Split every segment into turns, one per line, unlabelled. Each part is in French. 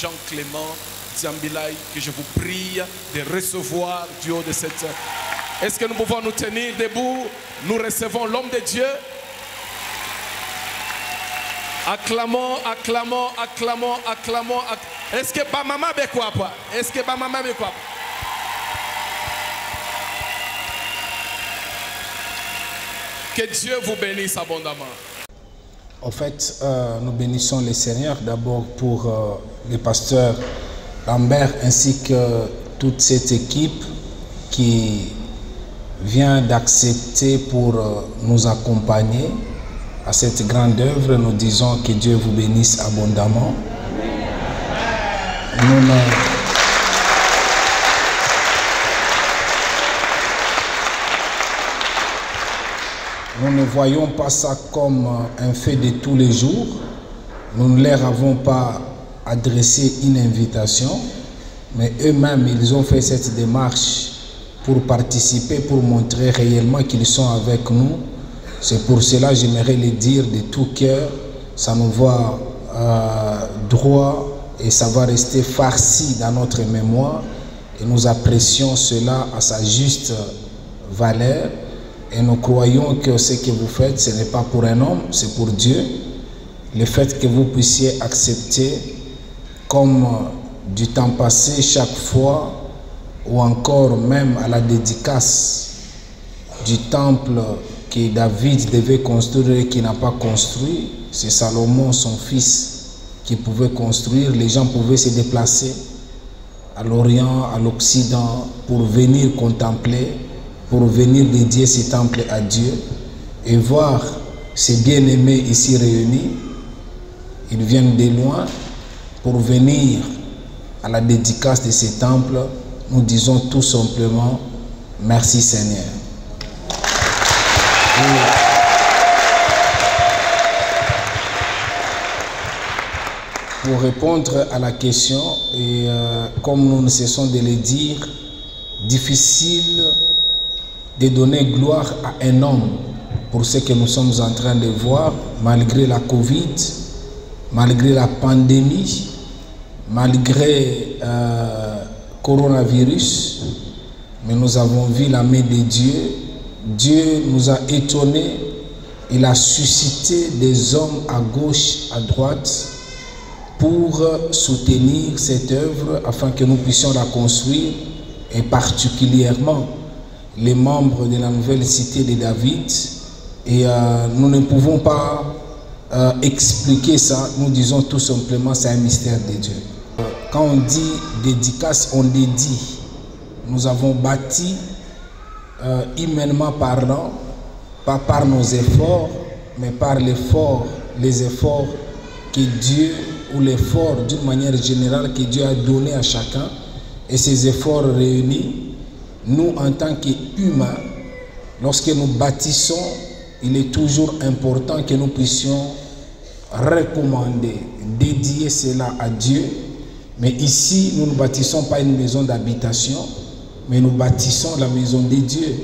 Jean-Clément Zambilay, que je vous prie de recevoir du haut de cette... Est-ce que nous pouvons nous tenir debout? Nous recevons l'homme de Dieu. Acclamons, acclamons, acclamons, acclamons. Est-ce que Bamama Bekwa? Est-ce que Bamama Bekwa? Que Dieu vous bénisse abondamment.
En fait, nous bénissons le Seigneur d'abord pour le pasteur Lambert ainsi que toute cette équipe qui vient d'accepter pour nous accompagner à cette grande œuvre. Nous disons que Dieu vous bénisse abondamment. Nous ne voyons pas ça comme un fait de tous les jours. Nous ne leur avons pas adressé une invitation, mais eux-mêmes, ils ont fait cette démarche pour participer, pour montrer réellement qu'ils sont avec nous. C'est pour cela que j'aimerais le dire de tout cœur. Ça nous va droit et ça va rester farci dans notre mémoire. Et nous apprécions cela à sa juste valeur. Et nous croyons que ce que vous faites, ce n'est pas pour un homme, c'est pour Dieu. Le fait que vous puissiez accepter comme du temps passé chaque fois, ou encore même à la dédicace du temple que David devait construire et qui n'a pas construit. C'est Salomon, son fils, qui pouvait construire. Les gens pouvaient se déplacer à l'Orient, à l'Occident, pour venir contempler, pour venir dédier ce temple à Dieu et voir ces bien-aimés ici réunis. Ils viennent de loin pour venir à la dédicace de ce temple. Nous disons tout simplement merci Seigneur. Pour répondre à la question, et comme nous ne cessons de le dire, difficile de donner gloire à un homme pour ce que nous sommes en train de voir, malgré la Covid, malgré la pandémie, malgré coronavirus, mais nous avons vu la main de Dieu. Dieu nous a étonnés. Il a suscité des hommes à gauche, à droite, pour soutenir cette œuvre afin que nous puissions la construire, et particulièrement les membres de la nouvelle cité de David. Et nous ne pouvons pas expliquer ça. Nous disons tout simplement c'est un mystère de Dieu. Quand on dit dédicace, on dédie. Nous avons bâti humainement parlant, pas par nos efforts, mais par les efforts que Dieu, ou l'effort d'une manière générale que Dieu a donné à chacun. Et ces efforts réunis, nous en tant qu'humains, lorsque nous bâtissons, il est toujours important que nous puissions recommander, dédier cela à Dieu. Mais ici, nous ne bâtissons pas une maison d'habitation, mais nous bâtissons la maison de Dieu.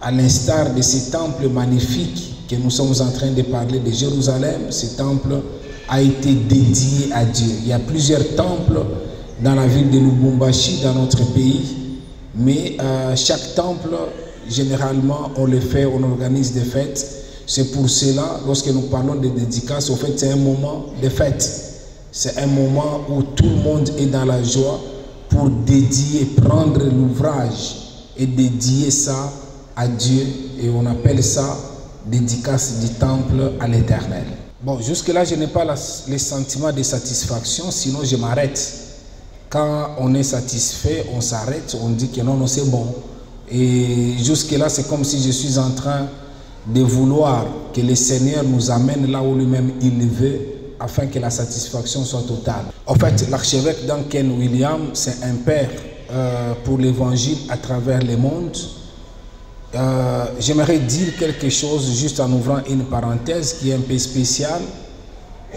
À l'instar de ce temple magnifique que nous sommes en train de parler de Jérusalem, ce temple a été dédié à Dieu. Il y a plusieurs temples dans la ville de Lubumbashi, dans notre pays, mais chaque temple, généralement, on le fait, on organise des fêtes. C'est pour cela, lorsque nous parlons de dédicace, au fait, c'est un moment de fête. C'est un moment où tout le monde est dans la joie pour dédier, prendre l'ouvrage et dédier ça à Dieu. Et on appelle ça dédicace du temple à l'Éternel. Bon, jusque-là, je n'ai pas le sentiment de satisfaction, sinon je m'arrête. Quand on est satisfait, on s'arrête, on dit que non, non, c'est bon. Et jusque-là, c'est comme si je suis en train de vouloir que le Seigneur nous amène là où lui-même il veut, afin que la satisfaction soit totale. En fait, l'archevêque Duncan Williams, c'est un père pour l'évangile à travers le monde. J'aimerais dire quelque chose juste en ouvrant une parenthèse qui est un peu spéciale.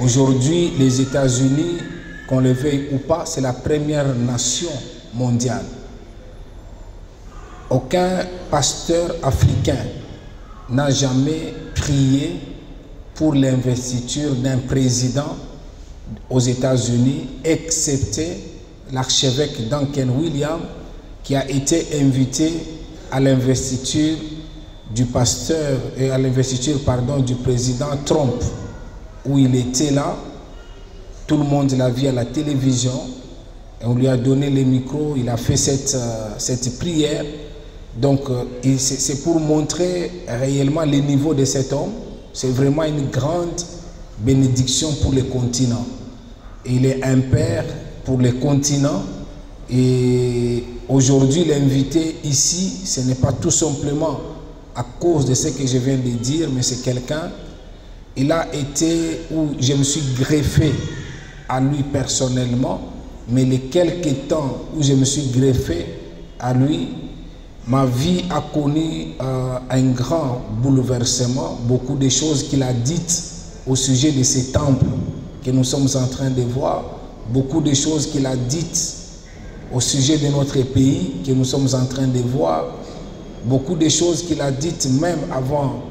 Aujourd'hui, les États-Unis, qu'on le veuille ou pas, c'est la première nation mondiale. Aucun pasteur africain n'a jamais prié pour l'investiture d'un président aux États-Unis, excepté l'archevêque Duncan Williams, qui a été invité à l'investiture du pasteur et à l'investiture, pardon, du président Trump, où il était là. Tout le monde l'a vu à la télévision et on lui a donné les micros, il a fait cette prière. Donc c'est pour montrer réellement le niveau de cet homme. C'est vraiment une grande bénédiction pour le continent. Il est un père pour le continent. Et aujourd'hui, l'invité ici, ce n'est pas tout simplement à cause de ce que je viens de dire, mais c'est quelqu'un, il a été où je me suis greffé à lui personnellement, mais les quelques temps où je me suis greffé à lui, ma vie a connu un grand bouleversement, beaucoup de choses qu'il a dites au sujet de ces temples que nous sommes en train de voir, beaucoup de choses qu'il a dites au sujet de notre pays que nous sommes en train de voir, beaucoup de choses qu'il a dites même avant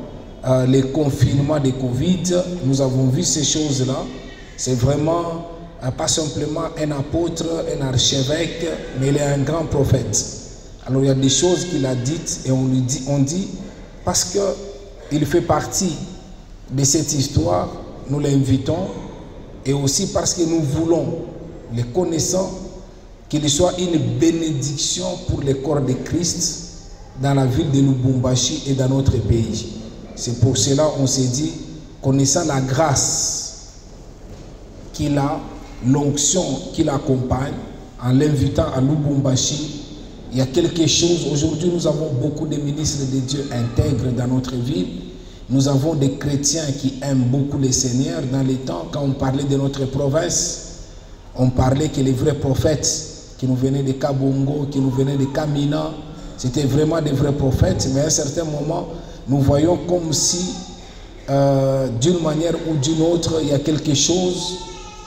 le confinement de Covid. Nous avons vu ces choses-là. C'est vraiment pas simplement un apôtre, un archevêque, mais il est un grand prophète. Alors il y a des choses qu'il a dites et on dit parce qu'il fait partie de cette histoire, nous l'invitons, et aussi parce que nous voulons, les connaissants, qu'il soit une bénédiction pour le corps de Christ dans la ville de Lubumbashi et dans notre pays. C'est pour cela qu'on s'est dit, connaissant la grâce qu'il a, l'onction qui l'accompagne, en l'invitant à Lubumbashi, il y a quelque chose. Aujourd'hui, nous avons beaucoup de ministres de Dieu intègres dans notre ville. Nous avons des chrétiens qui aiment beaucoup le Seigneur. Dans les temps, quand on parlait de notre province, on parlait que les vrais prophètes qui nous venaient de Kabongo, qui nous venaient de Kamina, c'était vraiment des vrais prophètes. Mais à un certain moment, nous voyons comme si, d'une manière ou d'une autre, il y a quelque chose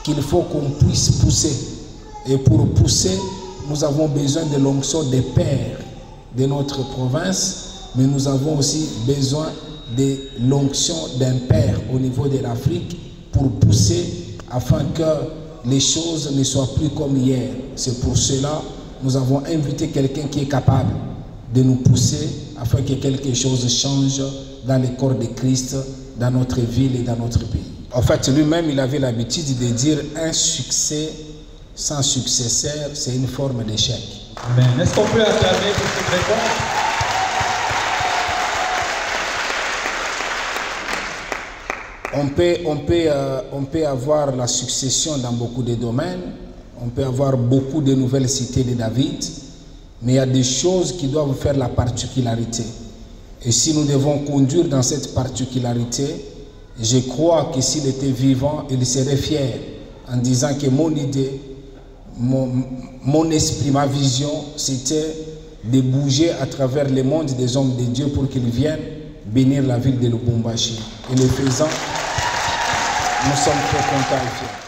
qu'il faut qu'on puisse pousser. Et pour pousser, nous avons besoin de l'onction des pères de notre province, mais nous avons aussi besoin de l'onction d'un père au niveau de l'Afrique pour pousser afin que les choses ne soient plus comme hier. C'est pour cela que nous avons invité quelqu'un qui est capable de nous pousser afin que quelque chose change dans le corps de Christ, dans notre ville et dans notre pays. En fait, lui-même, il avait l'habitude de dire un succès sans successeur, c'est une forme d'échec.
Amen. Est-ce qu'on peut acclamer pour cette réponse?
On peut avoir la succession dans beaucoup de domaines, on peut avoir beaucoup de nouvelles cités de David, mais il y a des choses qui doivent faire la particularité. Et si nous devons conduire dans cette particularité, je crois que s'il était vivant, il serait fier en disant que mon idée, mon esprit, ma vision, c'était de bouger à travers le monde des hommes de Dieu pour qu'ils viennent bénir la ville de Lubumbashi. Et le faisant, nous sommes très contents et fiers.